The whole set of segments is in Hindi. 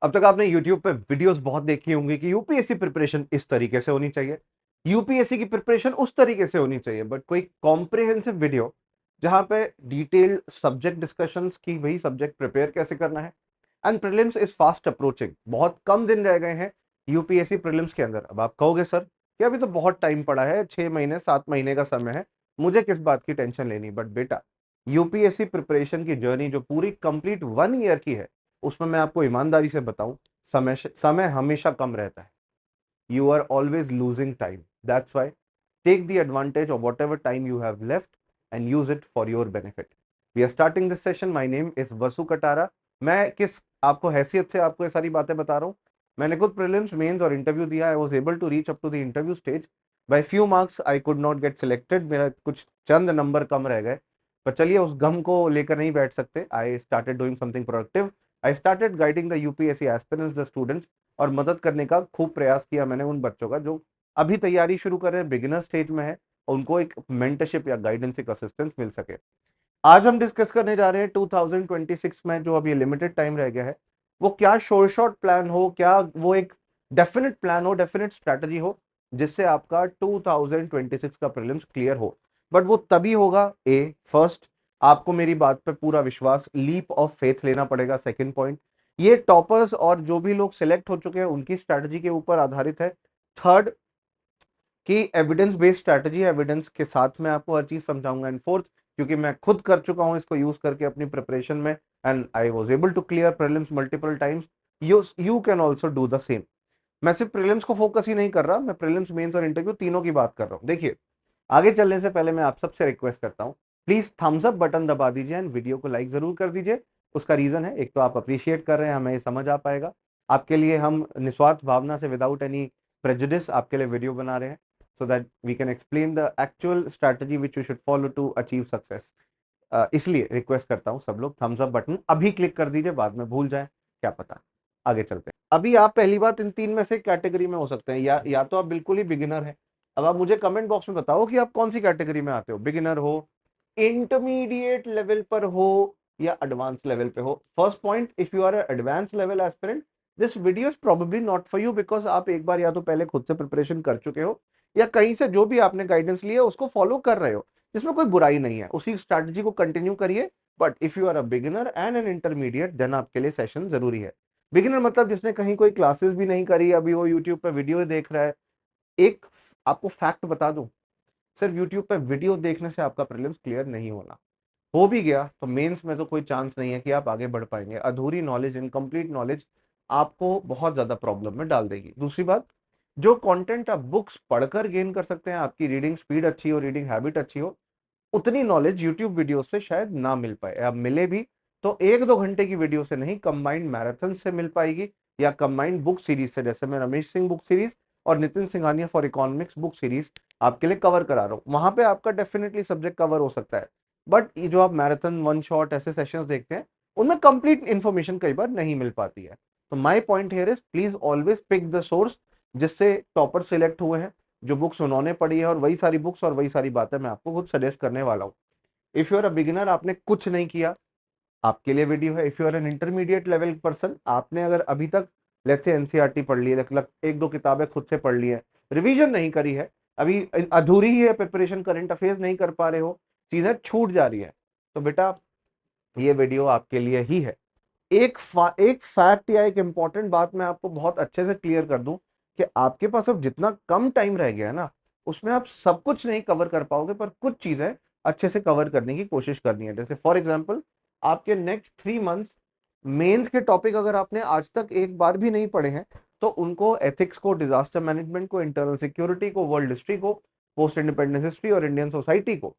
अब तक आपने YouTube पे वीडियोस बहुत देखी होंगी कि यूपीएससी प्रिपरेशन इस तरीके से होनी चाहिए, यूपीएससी की प्रिपरेशन उस तरीके से होनी चाहिए, बट कोई कॉम्प्रिहेंसिव वीडियो जहां पे डिटेल्ड सब्जेक्ट डिस्कशंस की, वही सब्जेक्ट प्रिपेयर कैसे करना है। And prelims is fast approaching, बहुत कम दिन रह गए हैं यूपीएससी प्रीलिम्स के अंदर। अब आप कहोगे सर कि अभी तो बहुत टाइम पड़ा है, 6 महीने 7 महीने का समय है, मुझे किस बात की टेंशन लेनी। बट बेटा, यूपीएससी प्रिपरेशन की जर्नी जो पूरी कंप्लीट 1 ईयर की है, उसमें मैं आपको ईमानदारी से बताऊं, समय हमेशा कम रहता है। You are always losing time. That's why take the advantage of whatever time you have left and use it for your benefit. We are starting this session. My name is Vasu Katara. मैं किस आपको हैसियत से आपको ये सारी बातें बता रहा हूं? मैंने खुद प्रीलिम्स, मेंस और इंटरव्यू दिया। I was able to reach up to the interview stage. By few marks I could not get selected, मेरा कुछ चंद नंबर कम रह गए। पर चलिए, उस गम को लेकर नहीं बैठ सकते। I started doing something productive. I started guiding the UPSC aspirants, the students, और मदद करने का खूब प्रयास किया मैंने उन बच्चों का जो अभी तैयारी शुरू कर रहे हैं, बिगिनर स्टेज में है, उनको एक मेंटरशिप या गाइडेंस, एक असिस्टेंस मिल सके। आज हम डिस्कस करने जा रहे हैं 2026 में जो अभी लिमिटेड टाइम रह गया है, वो क्या शॉर्ट प्लान हो, क्या वो एक डेफिनेट प्लान हो, डेफिनेट स्ट्रैटेजी हो, जिससे आपका 2026 का प्रीलिम्स क्लियर हो। बट वो तभी होगा, ए फर्स्ट, आपको मेरी बात पे पूरा विश्वास, लीप ऑफ फेथ लेना पड़ेगा। सेकंड पॉइंट, ये टॉपर्स और जो भी लोग सिलेक्ट हो चुके हैं उनकी स्ट्रैटेजी के ऊपर आधारित है। थर्ड, कि एविडेंस बेस्ड स्ट्रैटेजी, एविडेंस के साथ में आपको हर चीज समझाऊंगा। एंड फोर्थ, क्योंकि मैं खुद कर चुका हूं इसको यूज करके अपनी प्रिपरेशन में, and I was able to clear prelims multiple times, you can also do the same. मैं सिर्फ प्रीलिम्स को फोकस ही नहीं कर रहा, मैं प्रीलिम्स, मेंस और इंटरव्यू तीनों की बात कर रहा हूं। देखिए, आगे चलने से पहले मैं आप सबसे रिक्वेस्ट करता हूं, प्लीज थम्स अप बटन दबा दीजिए एंड वीडियो को लाइक जरूर कर दीजिए। उसका रीजन है, एक तो आप अप्रिशिएट कर रहे हैं, हमें ये समझ आ पाएगा, आपके लिए हम निस्वार्थ भावना से, विदाउट एनी प्रेजुडिस, आपके लिए वीडियो बना रहे हैं, so that we can explain the actual strategy which you should follow to achieve success। इसलिए रिक्वेस्ट करता हूं सब लोग थम्स अप बटन अभी क्लिक कर दीजिए, बाद में भूल जाए, क्या पता। आगे चलते हैं। अभी आप पहली बात इन तीन में से कैटेगरी में हो सकते हैं, या तो आप बिल्कुल ही बिगिनर हैं। अब आप मुझे कमेंट बॉक्स में बताओ कि आप कौन सी कैटेगरी में आते हो, बिगिनर हो, इंटरमीडिएट लेवल पर हो, या एडवांस लेवल पे हो। First point, if you are advance level aspirant, this video is probably not for you, because आप एक बार या तो पहले खुद से प्रिपरेशन कर चुके हो, या कहीं से जो भी आपने गाइडेंस लिया उसको फॉलो कर रहे हो, जिसमें कोई बुराई नहीं है, उसी स्ट्रैटेजी को कंटिन्यू करिए। But if you are a beginner and an intermediate, then आपके लिए सेशन जरूरी है। बिगिनर मतलब जिसने कहीं कोई क्लासेस भी नहीं करी, अभी वो यूट्यूब पे वीडियो देख रहा है। एक आपको फैक्ट बता दूं, सिर्फ यूट्यूब पे वीडियो देखने से आपका प्रीलिम्स क्लियर नहीं होना। हो भी गया तो मेंस में तो कोई चांस नहीं है कि आप आगे बढ़ पाएंगे। अधूरी नॉलेज, इनकम्प्लीट नॉलेज आपको बहुत ज्यादा प्रॉब्लम में डाल देगी। दूसरी बात, जो कंटेंट आप बुक्स पढ़कर गेन कर सकते हैं, आपकी रीडिंग स्पीड अच्छी हो, रीडिंग हैबिट अच्छी हो, उतनी नॉलेज यूट्यूब वीडियो से शायद ना मिल पाए। अब मिले भी तो 1-2 घंटे की वीडियो से नहीं, कंबाइंड मैराथन से मिल पाएगी, या कंबाइंड बुक सीरीज से, जैसे मैं रमेश सिंह बुक सीरीज और Nitin Singhania for economics book series आपके लिए कवर करा रहा हूं, वहां पे आपका डेफिनेटली सब्जेक्ट कवर हो सकता है। बट ये जो आप मैराथन, वन शॉट ऐसे सेशंस देखते हैं, उनमें कंप्लीट इंफॉर्मेशन कई बार नहीं मिल पाती है। तो my point here is, please always pick the source जिससे टॉपर सिलेक्ट हुए हैं, जो बुक्स उन्होंने पढ़ी है, और वही सारी बुक्स और वही सारी बातें मैं आपको खुद सजेस्ट करने वाला हूँ। If you are a beginner, आपने कुछ नहीं किया, आपके लिए वीडियो है। If you are an intermediate level person, आपने अगर अभी तक लेट्स से एनसीईआरटी पढ़ ली है, लग 1-2 किताबें खुद से पढ़ ली है, रिवीजन नहीं करी है, अभी अधूरी ही है प्रिपरेशन, करंट अफेयर्स नहीं कर पा रहे हो, चीजें छूट जा रही है, तो बेटा ये वीडियो आपके लिए ही है। एक फैक्ट या एक इंपॉर्टेंट बात मैं आपको बहुत अच्छे से क्लियर कर दूं, कि आपके पास अब जितना कम टाइम रह गया है ना, उसमें आप सब कुछ नहीं कवर कर पाओगे, पर कुछ चीजें अच्छे से कवर करने की कोशिश करनी है। जैसे फॉर एग्जांपल, आपके नेक्स्ट 3 मंथ्स मेंस के टॉपिक अगर आपने आज तक एक बार भी नहीं पढ़े हैं, तो उनको, एथिक्स को, डिजास्टर मैनेजमेंट को, इंटरनल सिक्योरिटी को, वर्ल्ड हिस्ट्री को, पोस्ट इंडिपेंडेंस हिस्ट्री और इंडियन सोसाइटी को,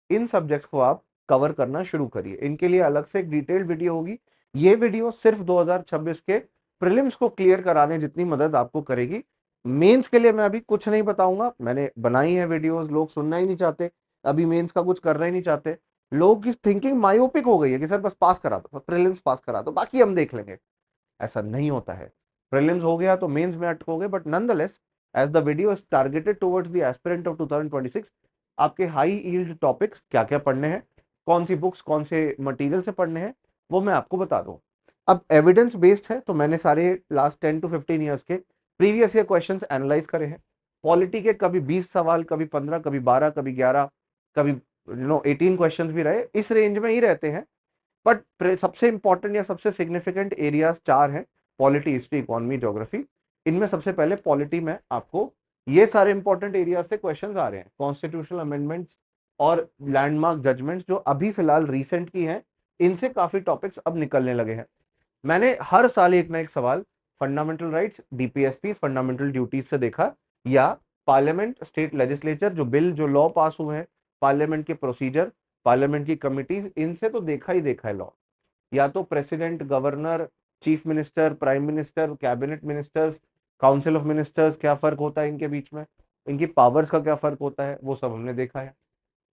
इन सब्जेक्ट्स को आप कवर करना शुरू करिए। इनके लिए अलग से एक डिटेल्ड वीडियो होगी। ये वीडियो सिर्फ 2026 के प्रीलिम्स को क्लियर कराने जितनी मदद आपको करेगी। मेंस के लिए मैं अभी कुछ नहीं बताऊंगा, मैंने बनाई है वीडियोस, लोग सुनना ही नहीं चाहते, अभी मेंस का कुछ करना ही नहीं चाहते। लोगों की थिंकिंग मायोपिक हो गई है कि सर बस पास करा दो, प्रीलिम्स पास करा दो, बाकी हम देख लेंगे। ऐसा नहीं होता है। प्रीलिम्स हो गया तो मेंस में अटकोगे, but nonetheless, as the video is targeted towards the aspirant of 2026, आपके हाई यील्ड टॉपिक्स क्या क्या पढ़ने हैं, कौन सी बुक्स, कौन से मटेरियल से पढ़ने हैं, वो मैं आपको बता दूं। अब एविडेंस बेस्ड है, तो मैंने सारे लास्ट 10 to 15 ईयर्स के प्रीवियस ईयर क्वेश्चंस एनालाइज करे हैं। पॉलिटी के कभी 20 सवाल, कभी 15, कभी 12, कभी 11, कभी 18 क्वेश्चंस भी रहे, इस रेंज में ही रहते हैं। बट सबसे इंपॉर्टेंट या सबसे सिग्निफिकेंट एरियाज 4 हैं, पॉलिटी, हिस्ट्री, इकोनॉमी, ज्योग्राफी। इनमें सबसे पहले पॉलिटी में आपको ये सारे इंपॉर्टेंट एरियाज से क्वेश्चंस आ रहे हैं, कॉन्स्टिट्यूशनल अमेंडमेंट्स और लैंडमार्क जजमेंट्स जो अभी फिलहाल रिसेंट की हैं, इनसे काफी टॉपिक्स अब निकलने लगे हैं। मैंने हर साल एक ना एक सवाल fundamental rights, DPSP, fundamental duties से देखा, या पार्लियामेंट, स्टेट लेजिस्लेचर, जो बिल जो लॉ पास हुए हैं, पार्लियामेंट के प्रोसीजर, पार्लियामेंट की कमिटीज, इनसे तो देखा ही देखा है लॉ। या तो president, governor, chief minister, prime minister, cabinet ministers, council of ministers, क्या फर्क होता है इनके बीच में, इनकी पावर्स का क्या फर्क होता है, वो सब हमने देखा है।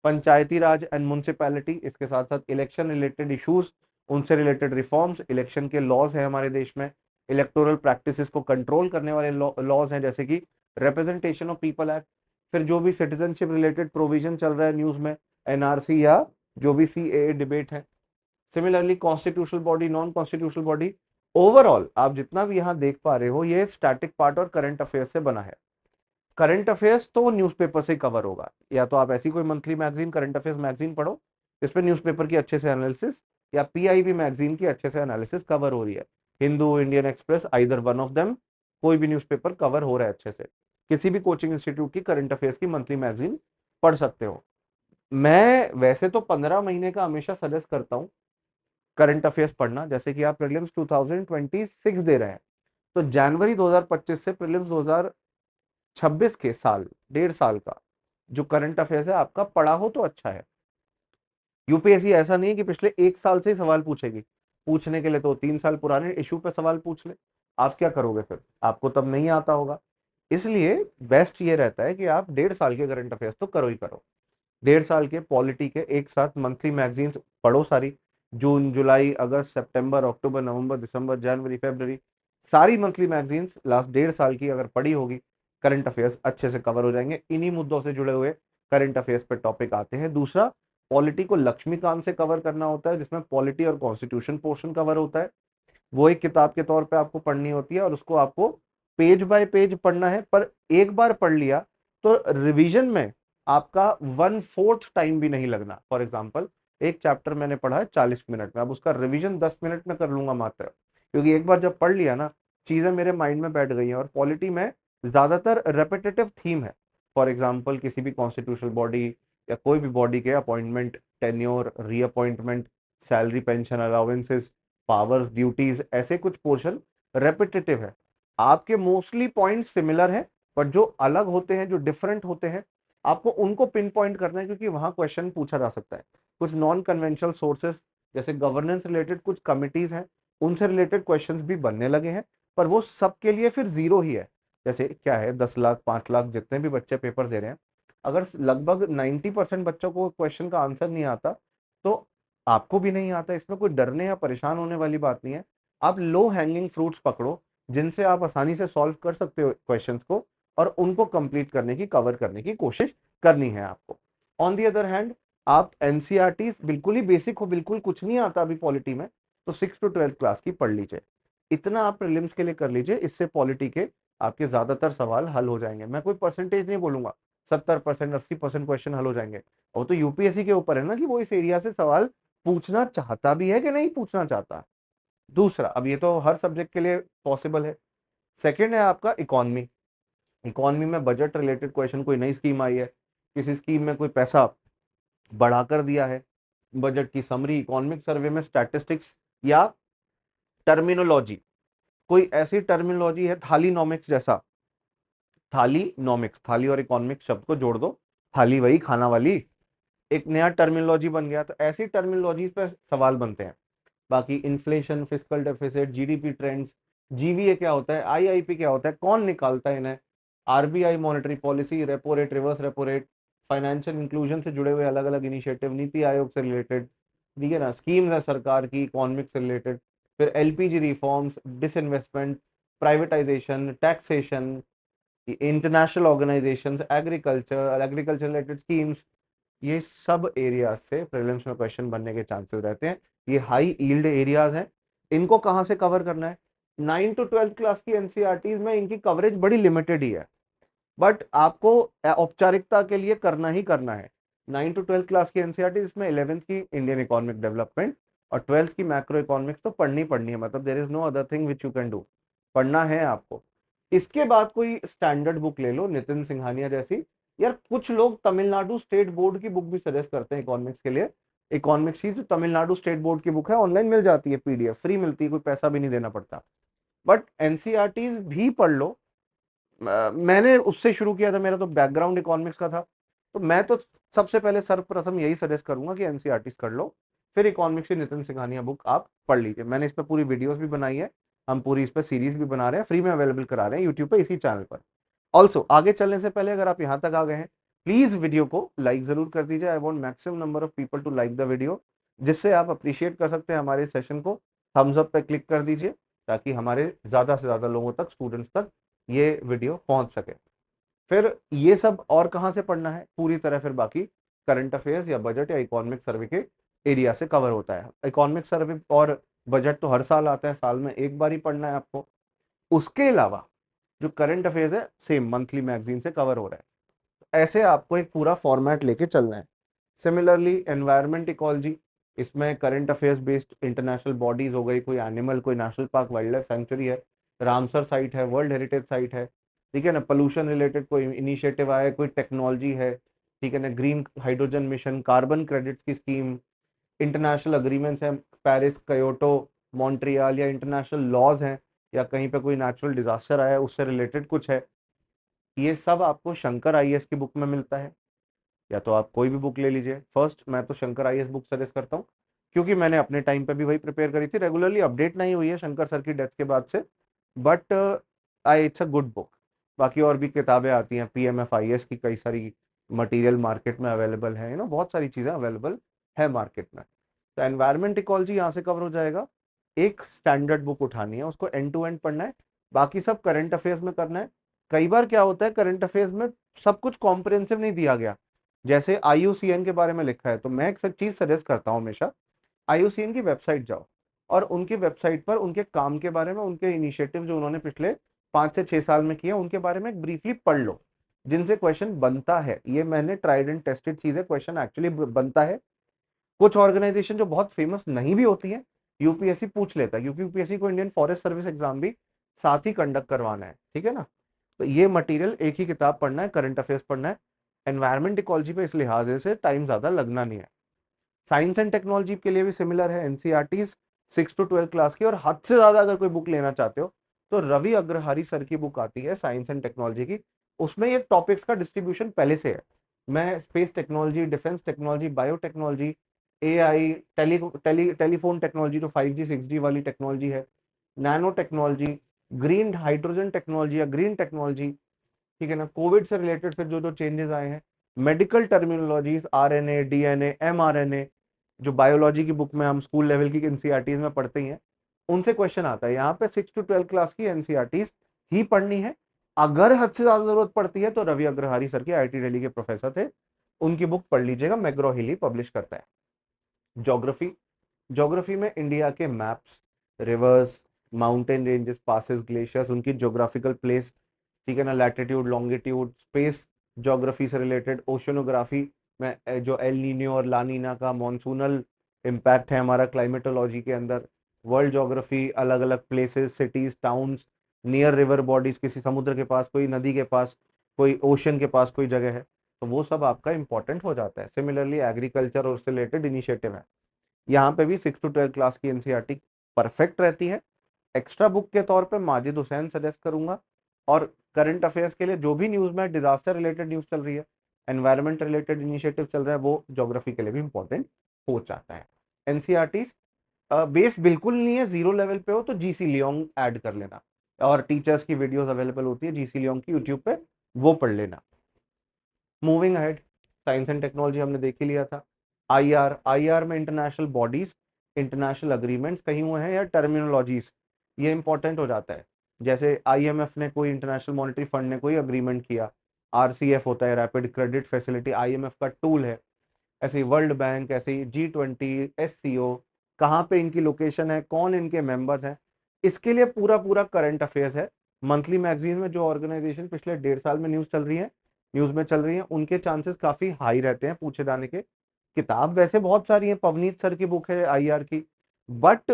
पंचायती राज एंड म्युनिसिपैलिटी, इसके साथ साथ इलेक्शन रिलेटेड इश्यूज, उनसे रिलेटेड रिफॉर्म्स, इलेक्शन के लॉज हैं हमारे देश में, इलेक्टोरल प्रैक्टिसेस को कंट्रोल करने वाले लॉज हैं, जैसे कि रिप्रेजेंटेशन ऑफ पीपल एक्ट। फिर जो भी सिटीजनशिप रिलेटेड प्रोविजन चल रहा है न्यूज में, एनआरसी या जो भी सीएए डिबेट है। Similarly constitutional body, non constitutional body, overall आप जितना भी यहाँ देख पा रहे हो, ये स्टैटिक पार्ट और करंट अफेयर्स से बना है। करंट अफेयर्स तो न्यूज़पेपर से कवर होगा, या तो आप ऐसी कोई monthly magazine, current affairs magazine पढ़ो जिसपे न्यूज़पेपर की अच्छे से एनालिसिस, या पीआईबी मैगजीन की अच्छे से एनालिसिस कवर हो रही है, Hindu, Indian express, either one of them, कोई भी न्यूज़पेपर कवर हो रहा है अच्छे से। किसी भी कोचिंग इंस्टीट्यूट की करंट अफेयर्स की मंथली मैगजीन पढ़ सकते हो। मैं वैसे तो 15 महीने का हमेशा सजेस्ट करता हूँ करंट अफेयर्स पढ़ना, जैसे कि आप प्रीलिम्स 2026 दे रहे हैं, तो जनवरी 2025 से प्रीलिम्स 2026 के साल, 1.5 साल का जो करंट अफेयर्स है आपका पढ़ा हो तो अच्छा है। यूपीएससी ऐसा नहीं है कि पिछले 1 साल से ही सवाल पूछेगी, पूछने के लिए तो 3 साल पुराने इशू पे सवाल पूछ ले, आप क्या करोगे फिर, आपको तब नहीं आता होगा। इसलिए बेस्ट ये रहता है कि आप 1.5 साल के करंट अफेयर्स तो करो ही करो। 1.5 साल के पॉलिटी के एक साथ मंथली मैगजीन्स पढ़ो सारी, जून, जुलाई, अगस्त, सितंबर, अक्टूबर, नवंबर, दिसंबर, जनवरी, फरवरी, सारी मंथली मैगजीन्स लास्ट 1.5 साल की अगर पढ़ी होगी, करंट अफेयर्स अच्छे से कवर हो जाएंगे। इन्हीं मुद्दों से जुड़े हुए करंट अफेयर्स पे टॉपिक आते हैं। दूसरा, पॉलिटी को लक्ष्मीकांत से कवर करना होता है, जिसमें पॉलिटी और कॉन्स्टिट्यूशन पोर्शन कवर होता है। वो एक किताब के तौर पे आपको पढ़नी होती है और उसको आपको पेज बाय पेज पढ़ना है, पर एक बार पढ़ लिया तो रिवीजन में आपका 1/4 टाइम भी नहीं लगना। फॉर एग्जाम्पल, एक चैप्टर मैंने पढ़ा है 40 मिनट में, अब उसका रिवीजन 10 मिनट में कर लूंगा मात्र, क्योंकि एक बार जब पढ़ लिया ना, चीजें मेरे माइंड में बैठ गई हैं। और पॉलिटी में ज्यादातर रेपिटेटिव थीम है। फॉर एग्जाम्पल, किसी भी कॉन्स्टिट्यूशनल बॉडी या कोई भी बॉडी के appointment, tenure, reappointment, salary, pension, allowances, powers, duties, ऐसे कुछ पोर्शन रेपिटेटिव है। आपके मोस्टली पॉइंट सिमिलर है, बट जो अलग होते हैं, जो डिफरेंट होते हैं, आपको उनको पिन पॉइंट करना है, क्योंकि वहां क्वेश्चन पूछा जा सकता है। कुछ नॉन कन्वेंशनल सोर्सेस, जैसे गवर्नेंस रिलेटेड कुछ कमिटीज हैं, उनसे रिलेटेड क्वेश्चंस भी बनने लगे हैं, पर वो सबके लिए फिर जीरो ही है। जैसे क्या है, 10 लाख, 5 लाख जितने भी बच्चे पेपर दे रहे हैं, अगर लगभग 90% बच्चों को क्वेश्चन का आंसर नहीं आता, तो आपको भी नहीं आता। इसमें कोई डरने या परेशान होने वाली बात नहीं है। आप लो हैंगिंग फ्रूट्स पकड़ो, जिनसे आप आसानी से सॉल्व कर सकते हो क्वेश्चंस को, और उनको कंप्लीट करने की, कवर करने की कोशिश करनी है आपको। ऑन दी अदर हैंड, आप एनसीईआरटी बिल्कुल ही बेसिक हो, बिल्कुल कुछ नहीं आता अभी पॉलिटी में, तो 6 to 12 क्लास की पढ़ लीजिए। इतना आप प्रीलिम्स के लिए कर लीजिए, इससे पॉलिटी के आपके ज्यादातर सवाल हल हो जाएंगे। मैं कोई परसेंटेज नहीं बोलूंगा, 70%, 80% क्वेश्चन हल हो जाएंगे। और तो यूपीएससी के ऊपर है ना कि वो इस एरिया से सवाल पूछना चाहता भी है कि नहीं पूछना चाहता। दूसरा, अब ये तो हर सब्जेक्ट के लिए पॉसिबल है। सेकंड है आपका इकोनॉमी। इकोनॉमी में बजट रिलेटेड क्वेश्चन, कोई नई स्कीम आई है, किसी स्कीम में कोई पैसा बढ़ाकर दिया है, बजट की समरी, इकोनॉमिक सर्वे में स्टैटिस्टिक्स, या टर्मिनोलॉजी, कोई ऐसी टर्मिनोलॉजी है, थालीनॉमिक्स जैसा, थाली नॉमिक्स, थाली और इकोनॉमिक्स शब्द को जोड़ दो, थाली वही खाना वाली, एक नया टर्मिनोलॉजी बन गया, तो ऐसी टर्मिनोलॉजीज पे सवाल बनते हैं। बाकी inflation, fiscal deficit, GDP trends, GVA क्या होता है, आईआईपी क्या होता है, कौन निकालता है इन्हें, RBI monetary policy, repo rate, reverse repo rate, financial inclusion से जुड़े हुए अलग अलग इनिशिएटिव, नीति आयोग से रिलेटेड, ठीक है ना, स्कीम्स है सरकार की इकोनॉमिक से रिलेटेड, फिर LPG reforms, disinvestment, privatisation, taxation, international organisations, agriculture, agriculture related schemes, ये सब एरियाज से प्रीलिम्स में क्वेश्चन बनने के चांसेस रहते हैं। ये हाई यील्ड एरियाज हैं, इनको कहाँ से कवर करना है? 9 to 12th क्लास की एनसीईआरटी में इनकी कवरेज बड़ी लिमिटेड ही है, बट आपको औपचारिकता के लिए करना ही करना है। 9 to 12th क्लास की एनसीईआरटी, इसमें 11th की इंडियन इकोनॉमिक डेवलपमेंट और 12th की मैक्रो इकोनॉमिक्स तो पढ़नी पढ़नी है, मतलब there is no other thing which you can do, पढ़ना है आपको। इसके बाद कोई स्टैंडर्ड बुक ले लो, नितिन सिंघानिया जैसी। यार कुछ लोग तमिलनाडु स्टेट बोर्ड की बुक भी सजेस्ट करते हैं इकोनॉमिक्स के लिए। इकोनॉमिक्स की जो तमिलनाडु स्टेट बोर्ड की बुक है, ऑनलाइन मिल जाती है, पीडीएफ फ्री मिलती है, कोई पैसा भी नहीं देना पड़ता। बट एनसीईआरटीज भी पढ़ लो। मैंने उससे शुरू किया था, मेरा तो बैकग्राउंड इकोनॉमिक्स का था, तो मैं तो सबसे पहले सर्वप्रथम यही सजेस्ट करूंगा कि एनसीईआरटीज कर लो, फिर इकोनॉमिक्स की नितिन सिंघानिया बुक आप पढ़ लीजिए। मैंने इस पर पूरी वीडियोस भी बनाई है, हम पूरी इस पर सीरीज भी बना रहे हैं, फ्री में अवेलेबल करा रहे हैं यूट्यूब पे, इसी चैनल पर। ऑल्सो आगे चलने से पहले अगर आप यहाँ तक आ गए हैं, प्लीज वीडियो को लाइक जरूर कर दीजिए। I want maximum number of people to like the video, जिससे आप अप्रिशिएट कर सकते हैं हमारे सेशन को। थम्स अप पे क्लिक कर दीजिए ताकि हमारे ज्यादा से ज्यादा लोगों तक, स्टूडेंट्स तक ये वीडियो पहुंच सके। फिर ये सब और कहाँ से पढ़ना है पूरी तरह, फिर बाकी करंट अफेयर्स या बजट या इकोनॉमिक सर्वे के एरिया से कवर होता है। इकोनॉमिक सर्वे और बजट तो हर साल आता है, साल में एक बार ही पढ़ना है आपको। उसके अलावा जो करंट अफेयर्स है, सेम मंथली मैगजीन से कवर हो रहा है। ऐसे आपको एक पूरा फॉर्मेट लेके चलना है। सिमिलरली एनवायरमेंट इकोलॉजी, इसमें current affairs based international bodies हो गई, कोई एनिमल, कोई national park, wild life sanctuary है, रामसर साइट है, वर्ल्ड हेरिटेज साइट है, ठीक है ना, पोल्यूशन रिलेटेड कोई इनिशिएटिव आया, कोई टेक्नोलॉजी है, ठीक है ना, green hydrogen mission, carbon credits की स्कीम, इंटरनेशनल अग्रीमेंट्स हैं, पेरिस, कयोटो, मॉन्ट्रियल, या इंटरनेशनल लॉज हैं, या कहीं पे कोई नेचुरल डिजास्टर आया उससे रिलेटेड कुछ है, ये सब आपको शंकर आईएएस की बुक में मिलता है। या तो आप कोई भी बुक ले लीजिए। फर्स्ट मैं तो शंकर आईएएस बुक सजेस्ट करता हूँ, क्योंकि मैंने अपने टाइम पे भी वही प्रिपेयर करी थी, रेगुलरली अपडेट नहीं हुई है शंकर सर की डेथ के बाद से, but I it's a good book. बाकी और भी किताबें आती हैं, पीएमएफआईएस की कई सारी मटेरियल मार्केट में अवेलेबल है, बहुत सारी चीज़ें अवेलेबल है मार्केट में। तो एनवायरमेंट इकोलॉजी यहाँ से कवर हो जाएगा। एक स्टैंडर्ड बुक उठानी है, उसको एंड टू एंड पढ़ना है, बाकी सब करंट अफेयर्स में करना है। कई बार क्या होता है, करंट अफेयर्स में सब कुछ कॉम्प्रिहेंसिव नहीं दिया गया, जैसे आईयूसीएन के बारे में लिखा है, तो मैं एक सब चीज सजेस्ट करता हूँ हमेशा, आईयूसीएन की वेबसाइट जाओ और उनकी वेबसाइट पर उनके काम के बारे में, उनके इनिशिएटिव जो उन्होंने पिछले 5 से 6 साल में किए, उनके बारे में ब्रीफली पढ़ लो, जिनसे क्वेश्चन बनता है। ये मैंने ट्राइड एंड टेस्टेड चीजें, क्वेश्चन एक्चुअली बनता है। कुछ ऑर्गेनाइजेशन जो बहुत फेमस नहीं भी होती है, यूपीएससी पूछ लेता है, क्योंकि यूपीएससी को इंडियन फॉरेस्ट सर्विस एग्जाम भी साथ ही कंडक्ट करवाना है, ठीक है ना। तो ये मटेरियल एक ही किताब पढ़ना है, करंट अफेयर्स पढ़ना है। एनवायरमेंट इकोलॉजी पे इस लिहाजे से टाइम ज्यादा लगना नहीं है। साइंस एंड टेक्नोलॉजी के लिए भी सिमिलर है, एनसीईआरटीज 6 to 12 क्लास की, और हद से ज्यादा अगर कोई बुक लेना चाहते हो तो रवि अग्रहारी सर की बुक आती है साइंस एंड टेक्नोलॉजी की। उसमें ये टॉपिक्स का डिस्ट्रीब्यूशन पहले से है। मैं space technology, defence technology, biotechnology, AI, telephone technology, जो 5G 6G वाली टेक्नोलॉजी है, nano technology, green hydrogen technology या ग्रीन टेक्नोलॉजी, ठीक है ना, कोविड से रिलेटेड फिर जो जो चेंजेस आए हैं, medical terminologies, RNA, DNA, mRNA, जो बायोलॉजी की बुक में हम स्कूल लेवल की एनसीईआरटीज में पढ़ते ही हैं, उनसे क्वेश्चन आता है। यहाँ पे 6 to 12 क्लास की एनसीईआरटीज ही पढ़नी है। अगर हद से ज्यादा जरूरत पड़ती है तो रवि अग्रहारी सर के, आईआईटी दिल्ली के प्रोफेसर थे, उनकी बुक पढ़ लीजिएगा, मैग्रो हिल ही पब्लिश करता है। ज्योग्राफी, ज्योग्राफी में इंडिया के maps, reverse, mountain ranges, passes, glaciers, उनकी ज्योग्राफिकल प्लेस, ठीक है ना, लैटिट्यूड, लॉन्गिट्यूड, स्पेस ज्योग्राफी से रिलेटेड, ओशनोग्राफी में जो एल नीनो और ला नीना का मॉनसूनल इम्पैक्ट है हमारा क्लाइमेटोलॉजी के अंदर, वर्ल्ड ज्योग्राफी, अलग अलग places, cities, towns, near river bodies, किसी समुद्र के पास, कोई नदी के पास, कोई ओशन के पास कोई जगह है, तो वो सब आपका इंपॉर्टेंट हो जाता है। सिमिलरली एग्रीकल्चर और उससे रिलेटेड इनिशिएटिव है, यहाँ पे भी 6 to 12 क्लास की एनसीईआरटी परफेक्ट रहती है। एक्स्ट्रा बुक के तौर पे माजिद हुसैन सजेस्ट करूंगा। और करंट अफेयर्स के लिए जो भी न्यूज में डिजास्टर रिलेटेड न्यूज चल रही है, एनवायरमेंट रिलेटेड इनिशिएटिव चल रहा है, वो ज्योग्राफी के लिए भी इंपॉर्टेंट हो जाता है। एनसीईआरटी बेस बिल्कुल नहीं है, जीरो लेवल पे हो तो जीसी लियोंग ऐड कर लेना, और टीचर्स की वीडियोस अवेलेबल होती है जीसी लियोंग की यूट्यूब पे, वो पढ़ लेना। Moving ahead, science and technology हमने देख ही लिया था। आईआर, आईआर में इंटरनेशनल बॉडीज, इंटरनेशनल अग्रीमेंट्स कहीं हुए हैं या टर्मिनोलॉजीज, ये इंपॉर्टेंट हो जाता है। जैसे आईएमएफ ने, कोई इंटरनेशनल मॉनेटरी फंड ने कोई अग्रीमेंट किया, आरसीएफ होता है, रैपिड क्रेडिट फैसिलिटी, आईएमएफ का टूल है। ऐसे ही वर्ल्ड बैंक, ऐसे ही G20, एससीओ, कहाँ पे इनकी लोकेशन है, कौन इनके मेंबर्स हैं, इसके लिए पूरा पूरा करंट अफेयर्स है। मंथली मैगजीन में जो ऑर्गेनाइजेशन पिछले 1.5 साल में न्यूज में चल रही है, उनके चांसेस काफी हाई रहते हैं पूछे जाने के। किताब वैसे बहुत सारी है, पवनीत सर की बुक है आईआर की, बट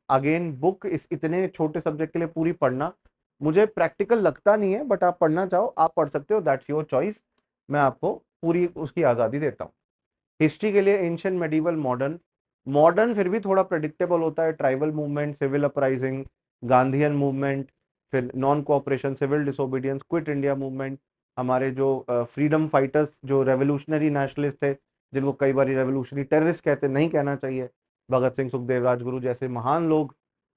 अगेन बुक इस इतने छोटे सब्जेक्ट के लिए पूरी पढ़ना मुझे प्रैक्टिकल लगता नहीं है, बट आप पढ़ना चाहो आप पढ़ सकते हो, दैट्स योर चॉइस। मैं आपको पूरी उसकी आजादी देता हूँ। हिस्ट्री के लिए एंशियंट, मेडिवल, मॉडर्न। मॉडर्न फिर भी थोड़ा प्रेडिक्टेबल होता है, tribal movement, civil uprising, Gandhian movement, फिर non cooperation, civil disobedience, quit India movement, हमारे जो फ्रीडम फाइटर्स, जो रेवोल्यूशनरी नेशनलिस्ट थे, जिनको कई बार रेवोल्यूशनरी टेररिस्ट कहते, नहीं कहना चाहिए, भगत सिंह, सुखदेव, राजगुरु जैसे महान लोग,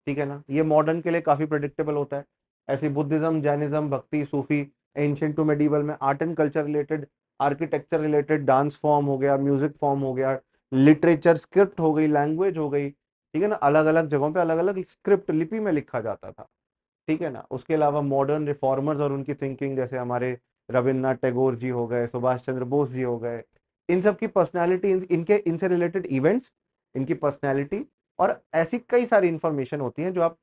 ठीक है ना, ये मॉडर्न के लिए काफी प्रेडिक्टेबल होता है। ऐसे बुद्धिज्म, जैनिज्म, भक्ति, सूफी, एंशियंट टू मेडिवल में art and culture related, architecture related, dance form हो गया, म्यूजिक फॉर्म हो गया, लिटरेचर, स्क्रिप्ट हो गई, लैंग्वेज हो गई, ठीक है ना, अलग अलग जगहों पे अलग अलग स्क्रिप्ट लिपि में लिखा जाता था, ठीक है ना। उसके अलावा मॉडर्न रिफॉर्मर्स और उनकी थिंकिंग, जैसे हमारे रविन्द्रनाथ टैगोर जी हो गए, सुभाष चंद्र बोस जी हो गए, इन सब की पर्सनैलिटी, इनके इनसे रिलेटेड इवेंट्स, इनकी पर्सनैलिटी, और ऐसी कई सारी इंफॉर्मेशन होती है जो आप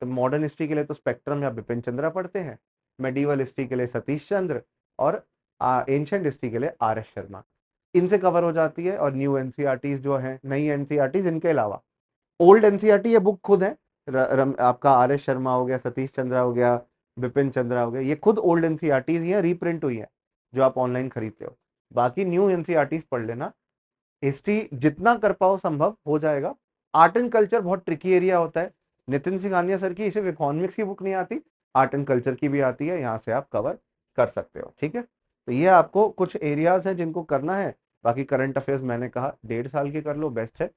मॉडर्न हिस्ट्री के लिए तो स्पेक्ट्रम या बिपिन चंद्रा पढ़ते हैं, मेडिवल हिस्ट्री के लिए सतीश चंद्र, और एंशियंट हिस्ट्री के लिए आर एस शर्मा, इनसे कवर हो जाती है। और न्यू एनसीईआरटीज जो है, नई एनसीईआरटीज, इनके अलावा ओल्ड एनसीईआरटी, ये बुक खुद है, आपका आर एस शर्मा हो गया, सतीश चंद्रा हो गया, बिपिन चंद्रा हो गया, ये खुद ओल्ड एनसीईआरटीज ही है, रीप्रिंट हुई है, जो आप ऑनलाइन खरीदते हो। बाकी न्यू एनसीईआरटीज पढ़ लेना। हिस्ट्री जितना कर पाओ संभव हो जाएगा। आर्ट एंड कल्चर बहुत ट्रिकी एरिया होता है। नितिन सिंघानिया सर की सिर्फ इकोनॉमिक्स की बुक नहीं आती, आर्ट एंड कल्चर की भी आती है, यहाँ से आप कवर कर सकते हो, ठीक है। तो ये आपको कुछ एरियाज हैं जिनको करना है। बाकी करंट अफेयर्स मैंने कहा 1.5 साल के कर लो, बेस्ट है।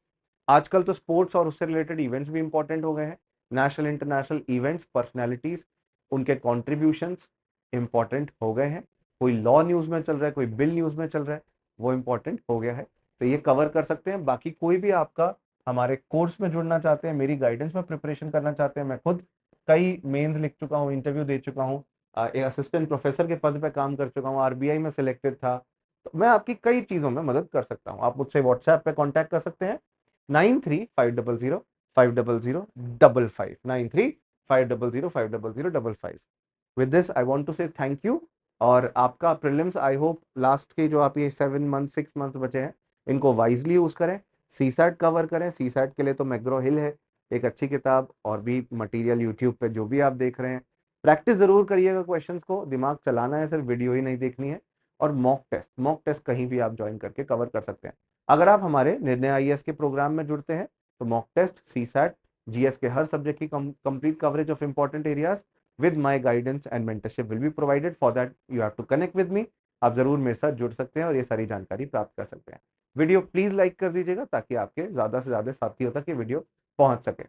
आजकल तो स्पोर्ट्स और उससे रिलेटेड इवेंट्स भी इंपॉर्टेंट हो गए हैं। नेशनल इंटरनेशनल इवेंट्स, पर्सनैलिटीज, उनके कॉन्ट्रीब्यूशंस इंपॉर्टेंट हो गए हैं। कोई लॉ न्यूज में चल रहा है, कोई बिल न्यूज में चल रहा है, वो इंपॉर्टेंट हो गया है। तो ये कवर कर सकते हैं। बाकी कोई भी आपका हमारे कोर्स में जुड़ना चाहते हैं, मेरी गाइडेंस में प्रिपरेशन करना चाहते हैं, मैं खुद कई मेंस लिख चुका हूँ, इंटरव्यू दे चुका हूँ, एक असिस्टेंट प्रोफेसर के पद पे काम कर चुका हूँ, आरबीआई में सिलेक्टेड था, तो मैं आपकी कई चीज़ों में मदद कर सकता हूँ। आप मुझसे व्हाट्सएप पे कांटेक्ट कर सकते हैं, 9350050055, 9350050055। With this I want to say thank you. और आपका प्रीलिम्स, आई होप लास्ट के जो आप ये 7 मंथ 6 मंथ बचे हैं, इनको वाइजली यूज करें, सीसैट कवर करें। सीसैट के लिए तो मैग्रो हिल है एक अच्छी किताब, और भी मटेरियल यूट्यूब पे जो भी आप देख रहे हैं, प्रैक्टिस जरूर करिएगा, क्वेश्चंस को दिमाग चलाना है, सिर्फ वीडियो ही नहीं देखनी है। और मॉक टेस्ट कहीं भी आप ज्वाइन करके कवर कर सकते हैं। अगर आप हमारे निर्णय आईएएस के प्रोग्राम में जुड़ते हैं, तो मॉक टेस्ट, सीसैट, जीएस के हर सब्जेक्ट की complete coverage of important areas with my guidance and mentorship will be provided. For that you have to connect with me. आप जरूर मेरे साथ जुड़ सकते हैं और ये सारी जानकारी प्राप्त कर सकते हैं। वीडियो प्लीज लाइक कर दीजिएगा, ताकि आपके ज्यादा से ज्यादा साथियों तक ये वीडियो पहुंच सके।